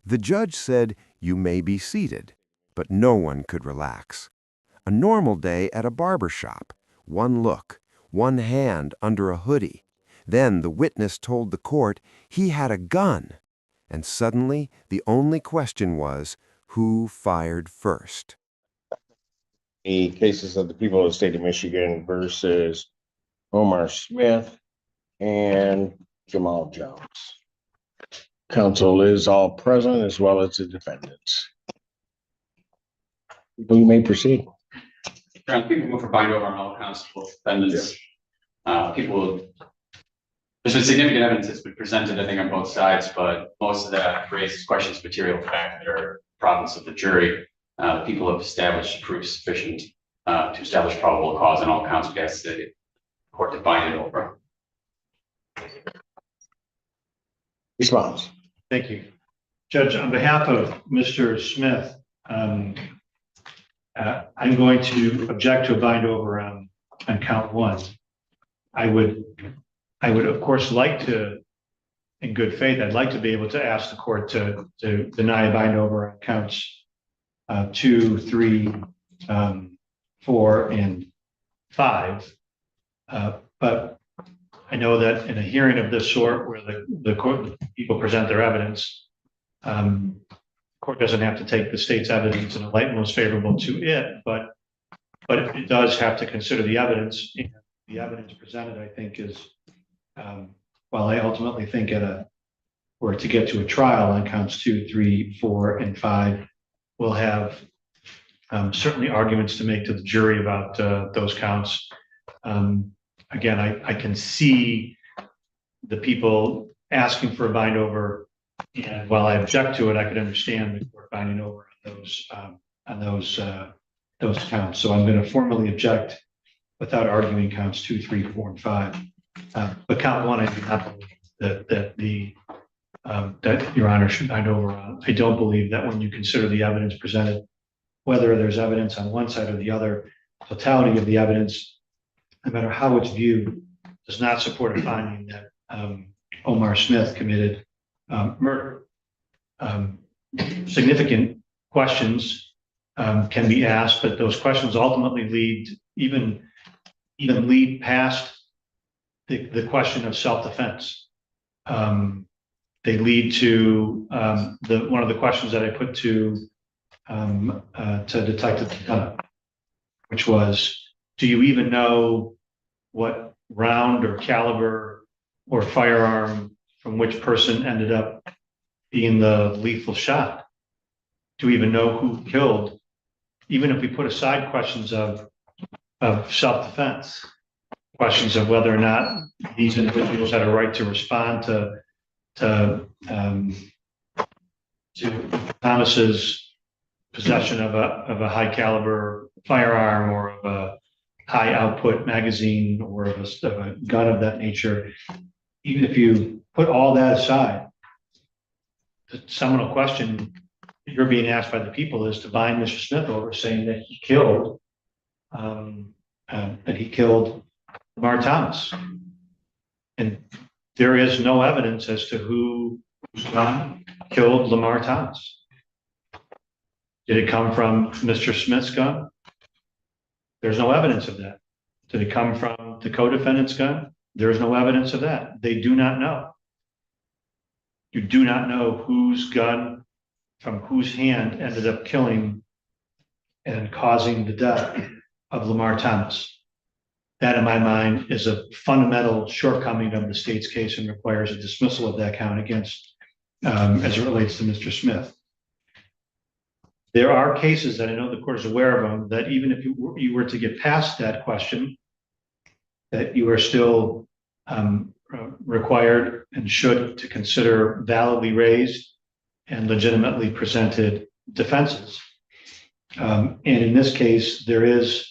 The judge said, "You may be seated," but no one could relax. A normal day at a barber shop. One look, one hand under a hoodie. Then the witness told the court he had a gun. And suddenly, the only question was, who fired first? The cases of the people of the state of Michigan versus Omar Smith and Jamal Jones. Counsel is all present as well as the defendants. You may proceed. People move for bind over on all counts of defendants. There's been significant evidence that's been presented, I think, on both sides, but most of that raises questions of material fact that are province of the jury. People have established proof sufficient to establish probable cause on all counts against the court to bind it over. Response. Thank you. Judge, on behalf of Mr. Smith, I'm going to object to a bind over on count one. I would of course like to, in good faith, I'd like to be able to ask the court to deny a bind over on counts 2, 3, 4, and 5. But I know that in a hearing of this sort, where the court people present their evidence, court doesn't have to take the state's evidence in a light most favorable to it, but it does have to consider the evidence. And the evidence presented, I think, is while I ultimately think were to get to a trial on counts 2, 3, 4, and 5, we'll have certainly arguments to make to the jury about those counts. Again, I can see the people asking for a bind over, and while I object to it, I could understand the court binding over on those counts. So I'm going to formally object without arguing counts 2, 3, 4, and 5. But count one, I do not believe that Your Honor should bind over on. I don't believe that when you consider the evidence presented, whether there's evidence on one side or the other, totality of the evidence, no matter how it's viewed, does not support a finding that Omar Smith committed murder. Significant questions can be asked, but those questions ultimately lead past the question of self-defense. They lead to one of the questions that I put to Detective McDonough, which was, do you even know what round or caliber or firearm from which person ended up being the lethal shot? Do we even know who killed? Even if we put aside questions of self-defense, questions of whether or not these individuals had a right to respond to Thomas's possession of a high caliber firearm or of a high output magazine or of a gun of that nature. Even if you put all that aside, the seminal question you're being asked by the people is to bind Mr. Smith over, saying that he killed Lamar Thomas. And there is no evidence as to whose gun killed Lamar Thomas. Did it come from Mr. Smith's gun? There's no evidence of that. Did it come from the co-defendant's gun? There is no evidence of that. They do not know. You do not know whose gun from whose hand ended up killing and causing the death of Lamar Thomas. That, in my mind, is a fundamental shortcoming of the state's case and requires a dismissal of that count against, as it relates to Mr. Smith. There are cases that I know the court is aware of them, that even if you were to get past that question, that you are still required and should to consider validly raised and legitimately presented defenses. And in this case, there is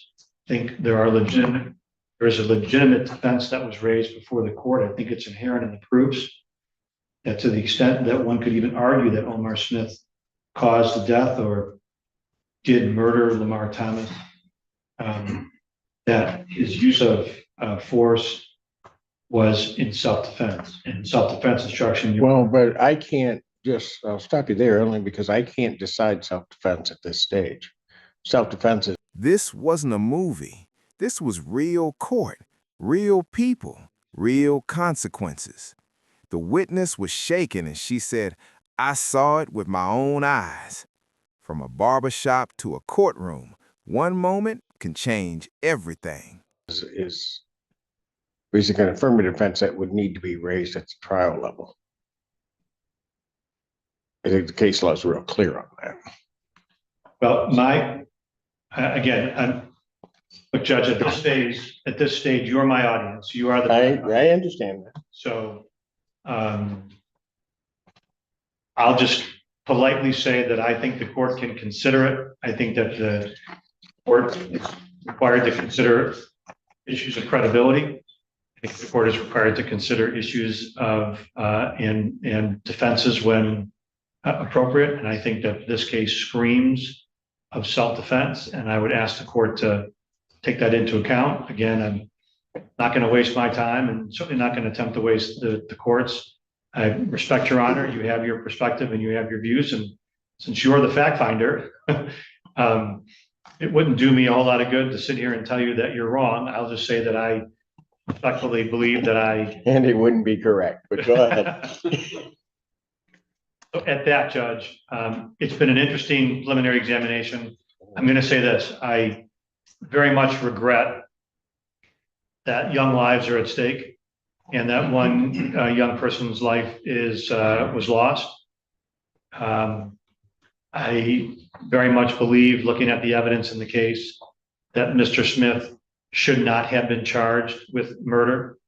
a legitimate defense that was raised before the court. I think it's inherent in the proofs that, to the extent that one could even argue that Omar Smith caused the death or did murder Lamar Thomas, that his use of force was in self-defense. In self-defense instruction. Well, but I can't I'll stop you there only because I can't decide self-defense at this stage. Self-defense is This wasn't a movie. This was real court, real people, real consequences. The witness was shaken and she said, I saw it with my own eyes. From a barbershop to a courtroom, one moment can change everything. is basically an affirmative defense that would need to be raised at the trial level. I think the case law is real clear on that. Well, look, Judge, at this stage, you're my audience. You are the. I understand that. So, I'll just politely say that I think the court can consider it. I think that the court is required to consider issues of credibility. I think the court is required to consider issues of and defenses when appropriate. And I think that this case screams of self-defense, and I would ask the court to take that into account. Again, I'm not going to waste my time and certainly not going to attempt to waste the court's. I respect your honor. You have your perspective and you have your views. And since you're the fact finder, it wouldn't do me a whole lot of good to sit here and tell you that you're wrong. I'll just say that I respectfully believe that And it wouldn't be correct, but go ahead. At that, Judge, it's been an interesting preliminary examination. I'm going to say this. I very much regret that young lives are at stake and that one young person's life was lost. I very much believe, looking at the evidence in the case, that Mr. Smith should not have been charged with murder.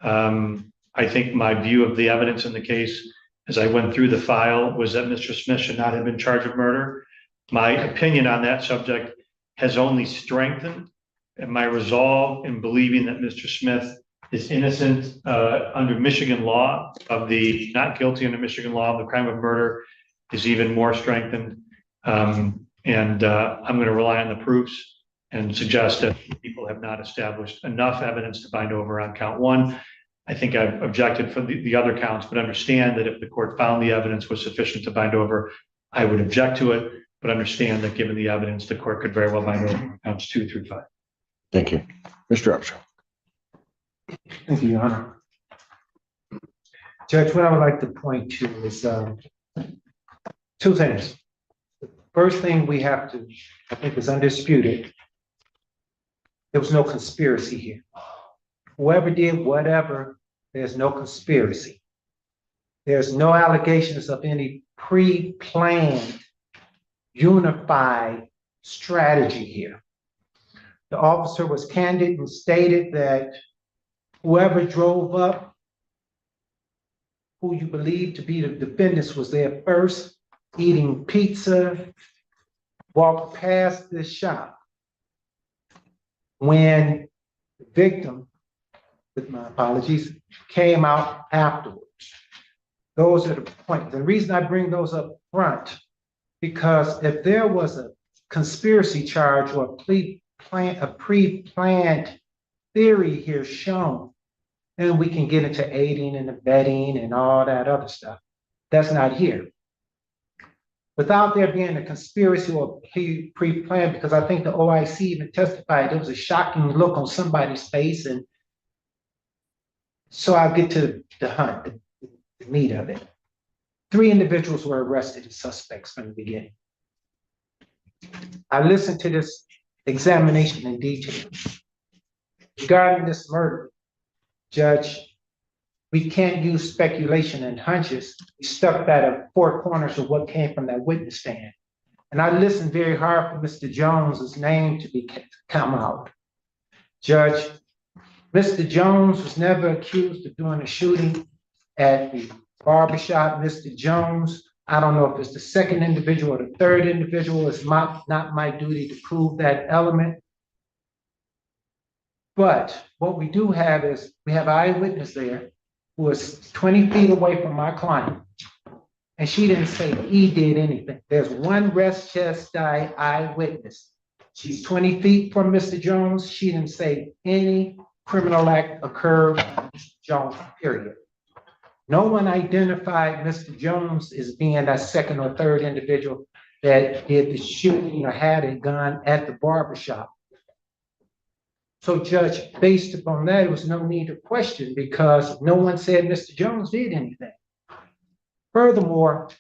I think my view of the evidence in the case, as I went through the file, was that Mr. Smith should not have been charged with murder. My opinion on that subject has only strengthened, and my resolve in believing that Mr. Smith is innocent under Michigan law not guilty under Michigan law of the crime of murder is even more strengthened. I'm going to rely on the proofs and suggest that people have not established enough evidence to bind over on count one. I think I've objected for the other counts, but understand that if the court found the evidence was sufficient to bind over, I would object to it, but understand that given the evidence, the court could very well bind over counts 2 through 5. Thank you. Mr. Upshaw. Thank you, Your Honor. Judge, what I would like to point to is two things. The first thing we have to, I think, is undisputed. There was no conspiracy here. Whoever did whatever, there's no conspiracy. There's no allegations of any pre-planned, unified strategy here. The officer was candid and stated that whoever drove up, who you believe to be the defendants, was there first, eating pizza, walked past this shop. When the victim, with my apologies, came out afterwards. Those are the points. The reason I bring those up front, because if there was a conspiracy charge or a pre-planned theory here shown, then we can get into aiding and abetting and all that other stuff. That's not here. Without there being a conspiracy or pre-planned, because I think the OIC even testified, there was a shocking look on somebody's face. And so I'll get to the meat of it. 3 individuals were arrested as suspects from the beginning. I listened to this examination in detail. Regarding this murder, Judge, we can't use speculation and hunches. We stuck that at 4 corners of what came from that witness stand. And I listened very hard for Mr. Jones's name to come out. Judge, Mr. Jones was never accused of doing a shooting at the barbershop. Mr. Jones, I don't know if it's the second individual or the third individual. It's not my duty to prove that element. But what we do have is we have an eyewitness there who was 20 feet away from my client. And she didn't say he did anything. There's one rest chest eyewitness. She's 20 feet from Mr. Jones. She didn't say any criminal act occurred on Mr. Jones, period. No one identified Mr. Jones as being that second or third individual that did the shooting or had a gun at the barber shop. So Judge, based upon that, there was no need to question because no one said Mr. Jones did anything. Furthermore,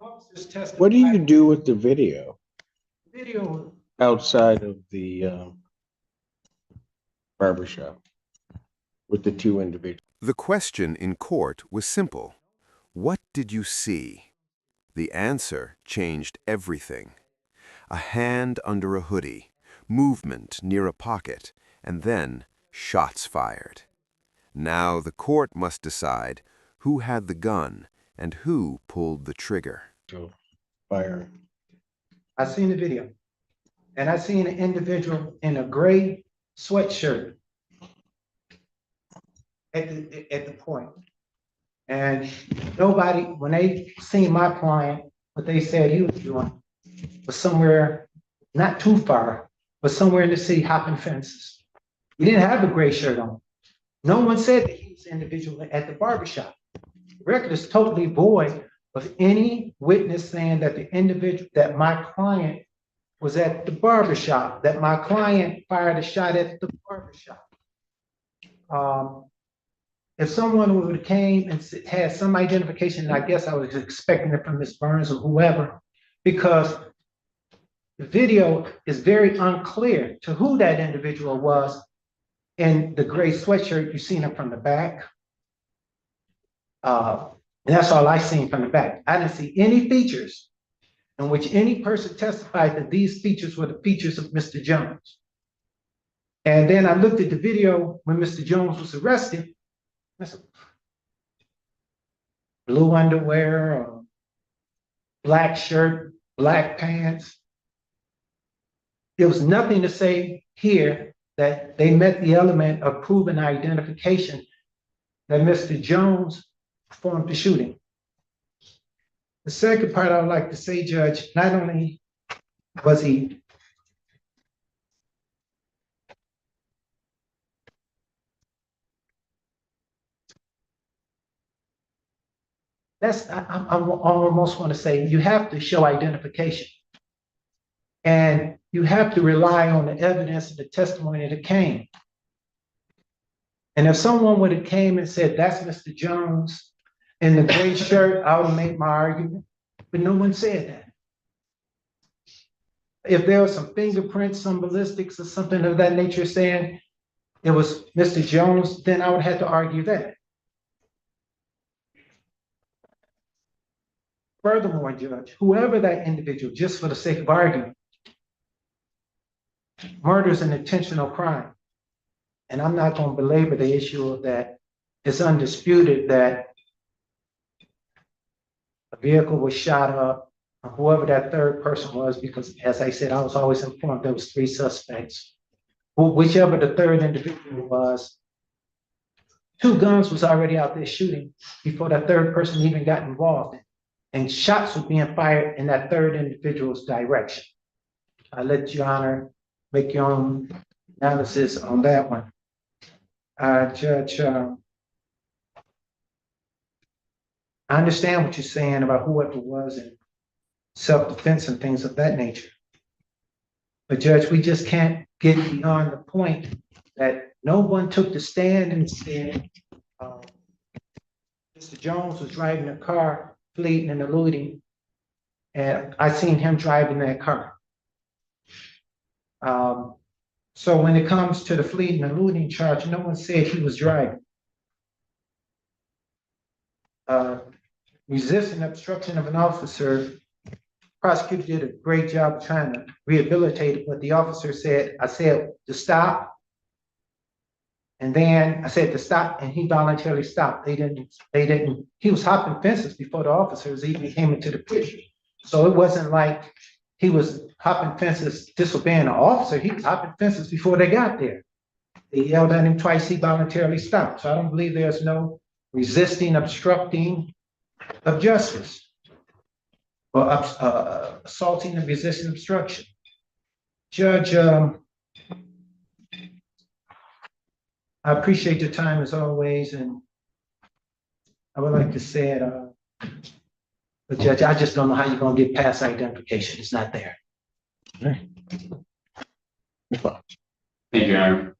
officers testified. What do you do with the video Video, outside of the barbershop with the two individuals? The question in court was simple. What did you see? The answer changed everything. A hand under a hoodie, movement near a pocket, and then shots fired. Now the court must decide who had the gun and who pulled the trigger. Fire. I seen the video, and I seen an individual in a gray sweatshirt at the point. And nobody, when they seen my client, what they said he was doing was somewhere not too far, but somewhere in the city hopping fences. He didn't have a gray shirt on. No one said that he was the individual at the barbershop. The record is totally void of any witness saying that the individual, that my client was at the barbershop, that my client fired a shot at the barbershop. If someone would have came and had some identification, I guess I was expecting it from Ms. Burns or whoever, because the video is very unclear to who that individual was. In the gray sweatshirt, you've seen him from the back. And that's all I seen from the back. I didn't see any features in which any person testified that these features were the features of Mr. Jones. And then I looked at the video when Mr. Jones was arrested. Blue underwear, black shirt, black pants. There was nothing to say here that they met the element of proven identification that Mr. Jones performed the shooting. The second part I would like to say, Judge, not only was he I almost want to say you have to show identification. And you have to rely on the evidence and the testimony that came. And if someone would have came and said, that's Mr. Jones in the gray shirt, I would make my argument, but no one said that. If there was some fingerprints, some ballistics or something of that nature saying it was Mr. Jones, then I would have to argue that. Furthermore, Judge, whoever that individual, just for the sake of argument, murder is an intentional crime. And I'm not going to belabor the issue of that. It's undisputed that a vehicle was shot up, or whoever that third person was, because as I said, I was always informed there was 3 suspects. Whichever the third individual was, 2 guns was already out there shooting before that third person even got involved. And shots were being fired in that third individual's direction. I let Your Honor make your own analysis on that one. Judge, I understand what you're saying about whoever it was and self-defense and things of that nature. But Judge, we just can't get beyond the point that no one took the stand and said, Mr. Jones was driving a car, fleeing and eluding, and I seen him driving that car. So when it comes to the fleeing and eluding charge, no one said he was driving. Resisting obstruction of an officer, prosecutor did a great job of trying to rehabilitate it, but the officer said, I said to stop. And then I said to stop, and he voluntarily stopped. They didn't, he was hopping fences before the officers even came into the picture. So it wasn't like he was hopping fences disobeying the officer. He was hopping fences before they got there. They yelled at him twice, he voluntarily stopped. So I don't believe there's no resisting, obstructing of justice or assaulting and resisting obstruction. Judge, I appreciate your time as always, and I would like to say it, but Judge, I just don't know how you're gonna get past identification. It's not there. Thank you, Your Honor.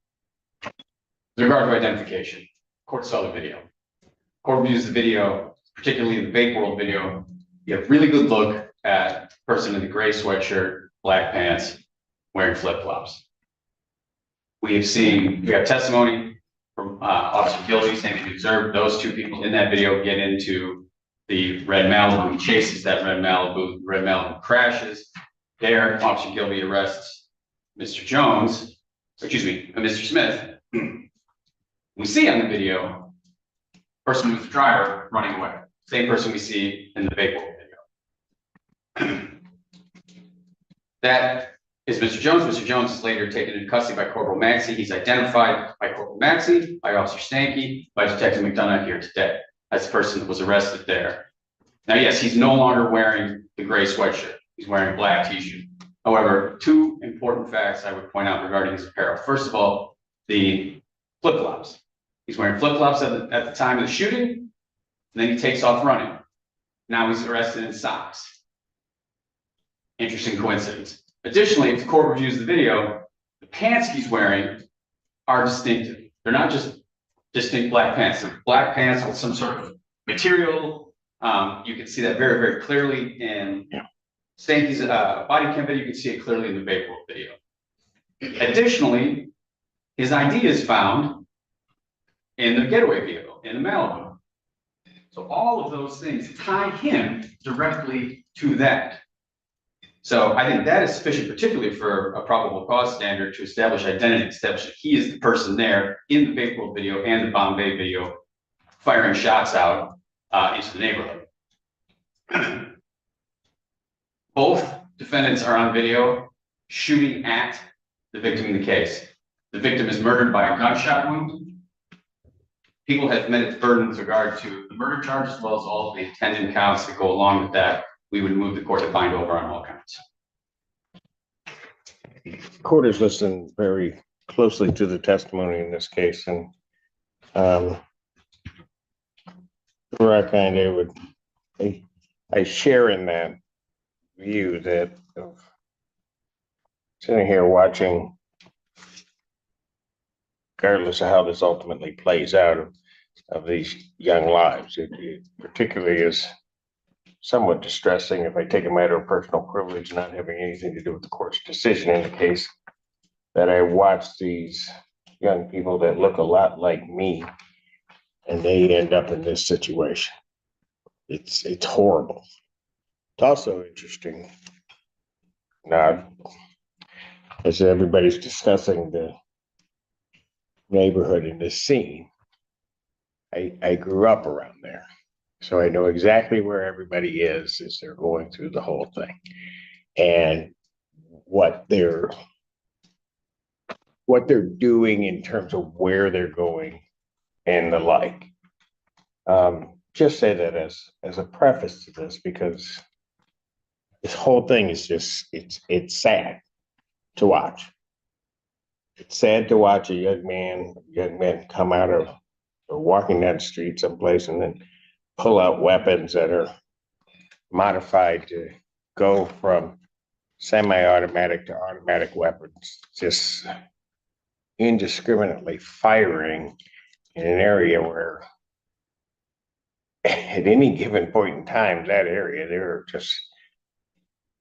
With regard to identification, court saw the video. Court views the video, particularly the Vape World video. You have a really good look at the person in the gray sweatshirt, black pants, wearing flip-flops. We have testimony from Officer Gilby saying he observed those two people in that video get into the red Malibu. He chases that red Malibu. The red Malibu crashes. There, Officer Gilby arrests Mr. Smith. We see on the video, person who's the driver running away. Same person we see in the Vape World video. That is Mr. Jones. Mr. Jones is later taken into custody by Corporal Maxey. He's identified by Corporal Maxey, by Officer Stanky, by Detective McDonough here today as the person that was arrested there. Now, yes, he's no longer wearing the gray sweatshirt. He's wearing a black t-shirt. However, two important facts I would point out regarding his apparel. First of all, the flip-flops. He's wearing flip-flops at the time of the shooting, and then he takes off running. Now he's arrested in socks. Interesting coincidence. Additionally, if the court reviews the video, the pants he's wearing are distinctive. They're not just distinct black pants. They're black pants with some sort of material. You can see that very, very clearly in Stanky's body cam video. You can see it clearly in the Vape World video. Additionally, his ID is found in the getaway vehicle, in the Malibu. So all of those things tie him directly to that. So I think that is sufficient, particularly for a probable cause standard, to establish identity, establish that he is the person there in the Vape World video and the Bombay video, firing shots out into the neighborhood. Both defendants are on video shooting at the victim in the case. The victim is murdered by a gunshot wound. People have met its burden with regard to the murder charge as well as all of the attendant counts that go along with that. We would move the court to bind over on all counts. The court is listening very closely to the testimony in this case, and where I kind of I share in that view that sitting here watching, regardless of how this ultimately plays out of these young lives, it particularly is somewhat distressing if I take a matter of personal privilege, not having anything to do with the court's decision in the case, that I watch these young people that look a lot like me and they end up in this situation. It's horrible. It's also interesting now, as everybody's discussing the neighborhood in this scene, I grew up around there. So I know exactly where everybody is as they're going through the whole thing and what they're doing in terms of where they're going and the like. Just say that as a preface to this, because this whole thing is just, it's sad to watch. It's sad to watch a young man come out of, or walking down the street someplace and then pull out weapons that are modified to go from semi-automatic to automatic weapons, just indiscriminately firing in an area where at any given point in time, that area, there are just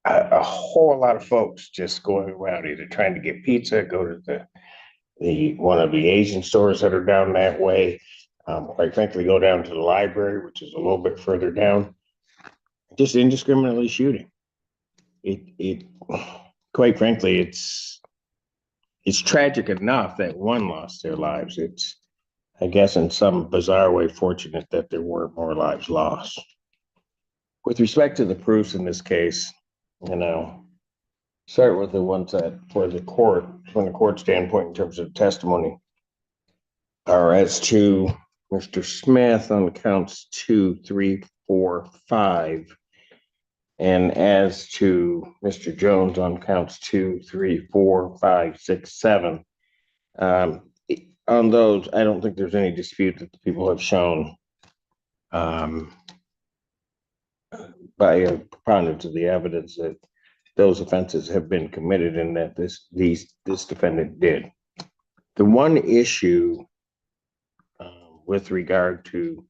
a whole lot of folks just going around either trying to get pizza, go to the one of the Asian stores that are down that way, quite frankly, go down to the library, which is a little bit further down, just indiscriminately shooting. It quite frankly, it's tragic enough that one lost their lives. It's, I guess, in some bizarre way, fortunate that there weren't more lives lost. With respect to the proofs in this case, start with the ones that for the court, from the court standpoint in terms of testimony, are as to Mr. Smith on counts 2, 3, 4, 5, and as to Mr. Jones on counts 2, 3, 4, 5, 6, 7. On those, I don't think there's any dispute that the people have shown um, by a preponderance of the evidence that those offenses have been committed and that this defendant did. The one issue with regard to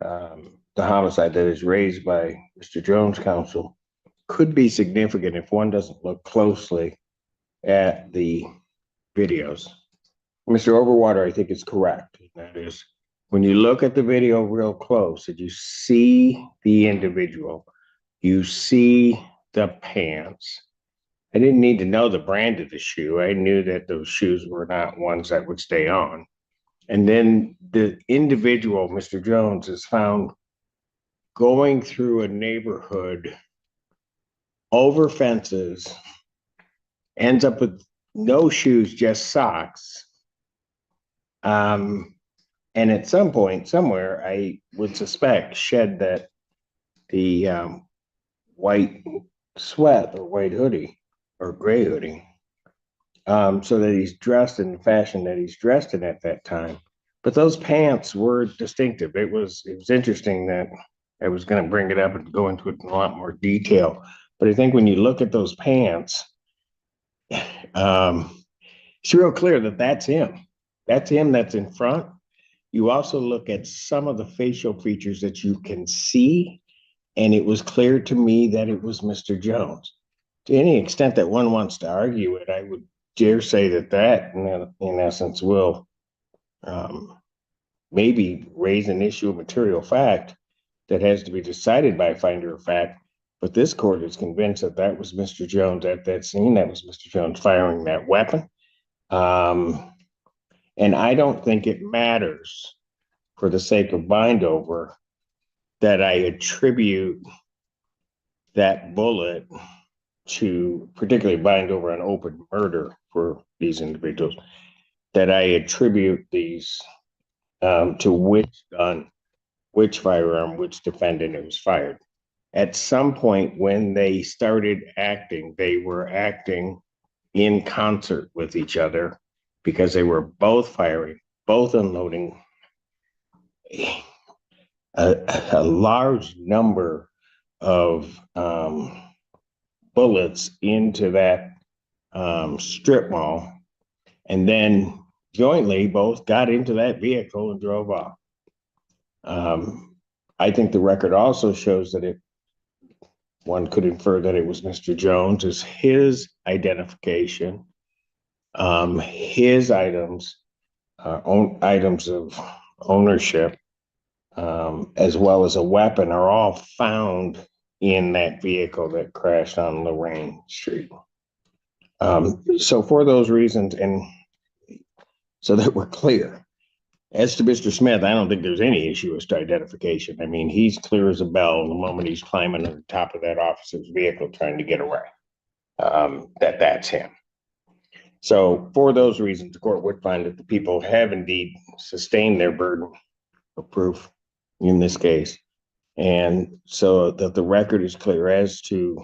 the homicide that is raised by Mr. Jones' counsel could be significant if one doesn't look closely at the videos. Mr. Overwater, I think, is correct. That is, when you look at the video real close and you see the individual, you see the pants. I didn't need to know the brand of the shoe. I knew that those shoes were not ones that would stay on. And then the individual, Mr. Jones, is found going through a neighborhood over fences, ends up with no shoes, just socks. And at some point, somewhere, I would suspect shed that the white sweat or white hoodie or gray hoodie, so that he's dressed in the fashion that he's dressed in at that time. But those pants were distinctive. It was interesting that I was going to bring it up and go into it in a lot more detail. But I think when you look at those pants, it's real clear that that's him. That's him that's in front. You also look at some of the facial features that you can see, and it was clear to me that it was Mr. Jones. To any extent that one wants to argue it, I would dare say that in essence will maybe raise an issue of material fact that has to be decided by a finder of fact. But this court is convinced that that was Mr. Jones at that scene. That was Mr. Jones firing that weapon. And I don't think it matters, for the sake of bind over, that I attribute that bullet to, particularly bind over an open murder for these individuals, that I attribute these to which gun, which firearm, which defendant it was fired. At some point when they started acting, they were acting in concert with each other because they were both firing, both unloading a large number of bullets into that strip mall, and then jointly both got into that vehicle and drove off. I think the record also shows that one could infer that it was Mr. Jones, is his identification, his items, items of ownership, as well as a weapon, are all found in that vehicle that crashed on Lorraine Street. So for those reasons, and so that we're clear, as to Mr. Smith, I don't think there's any issue as to identification. I mean, he's clear as a bell the moment he's climbing on the top of that officer's vehicle trying to get away, that's him. So for those reasons, the court would find that the people have indeed sustained their burden of proof in this case. And so that the record is clear as to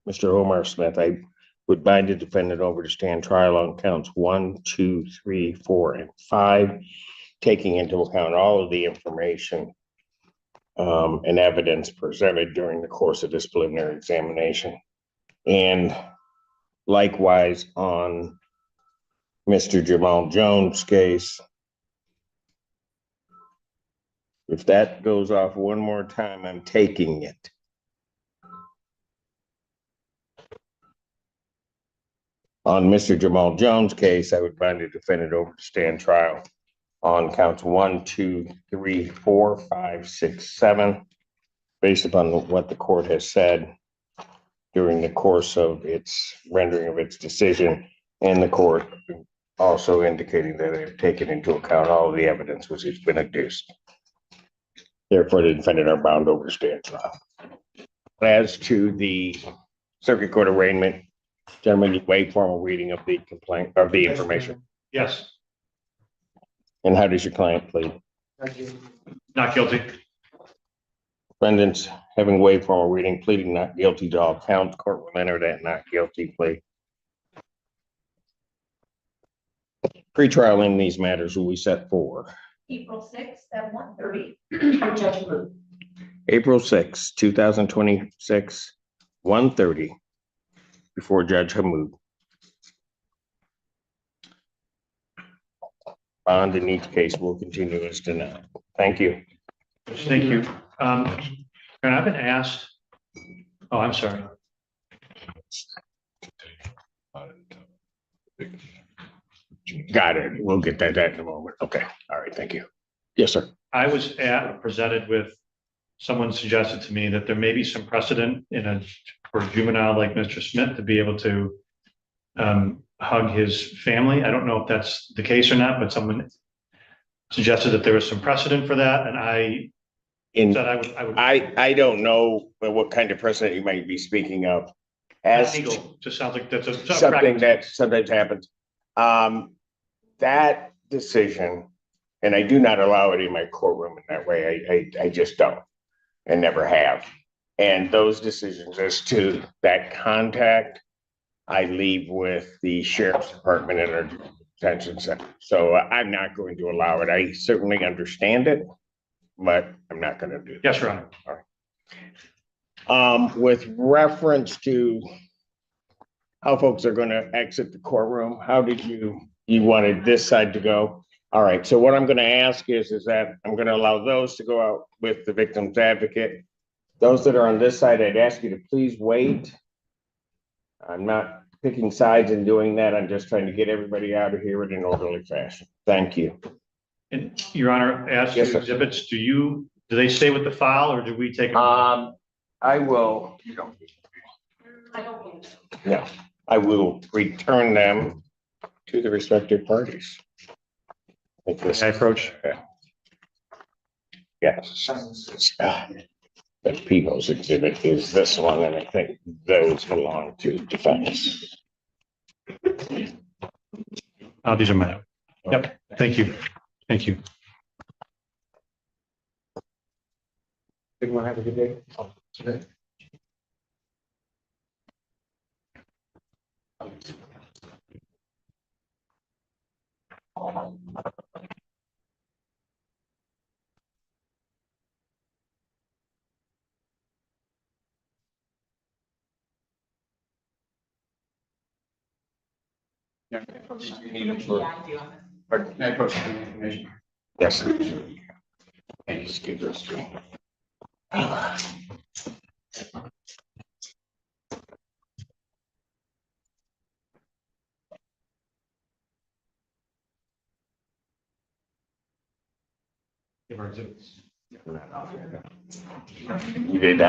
Mr. Omar Smith, I would bind the defendant over to stand trial on counts 1, 2, 3, 4, and 5, taking into account all of the information and evidence presented during the course of this preliminary examination. And likewise on Mr. Jamal Jones' case, if that goes off one more time, I'm taking it. On Mr. Jamal Jones' case, I would bind the defendant over to stand trial on counts 1, 2, 3, 4, 5, 6, 7, based upon what the court has said during the course of its rendering of its decision, and the court also indicating that they've taken into account all of the evidence which has been adduced. Therefore, the defendant are bound over to stand trial. As to the circuit court arraignment, gentlemen, you waive formal reading of the complaint, of the information. Yes. And how does your client plead? Not guilty. Defendants, having waived formal reading, pleading not guilty to all counts, court will enter that not guilty plea. Pre-trial in these matters will be set for April 6th at 1:30 for Judge Luke. April 6th, 2026, 1:30 before Judge Hamud. Bond in each case will continue as denied. Thank you. Thank you. And I've been asked, oh, I'm sorry. Got it. We'll get that in a moment. Okay. All right. Thank you. Yes, sir. I was presented with, someone suggested to me that there may be some precedent for a juvenile like Mr. Smith to be able to hug his family. I don't know if that's the case or not, but someone suggested that there was some precedent for that, and I said I would. I don't know what kind of precedent you might be speaking of. As Legal, just sounds like that's something that sometimes happens. That decision, and I do not allow it in my courtroom in that way. I just don't, and never have. And those decisions as to that contact, I leave with the sheriff's department and our detention center. So I'm not going to allow it. I certainly understand it, but I'm not going to do that. Yes, Your Honor. All right. With reference to how folks are going to exit the courtroom, how did you wanted this side to go? All right. So what I'm going to ask is that I'm going to allow those to go out with the victim's advocate. Those that are on this side, I'd ask you to please wait. I'm not picking sides and doing that. I'm just trying to get everybody out of here in an orderly fashion. Thank you. And Your Honor, as Yes, to sir. exhibits, do they stay with the file or do we take them? I will, you don't. I don't believe so. No, I will return them to the respective parties. I think this approach. Yes. The people's exhibit is this one, and I think those belong to defense. Oh, these are mine. Yep. Thank you. Thank you. Everyone have a good day. Yeah, you need them for. Yeah, I do. Pardon, may I approach the information? Yes. And just give those to me. Give our exhibits. You did that.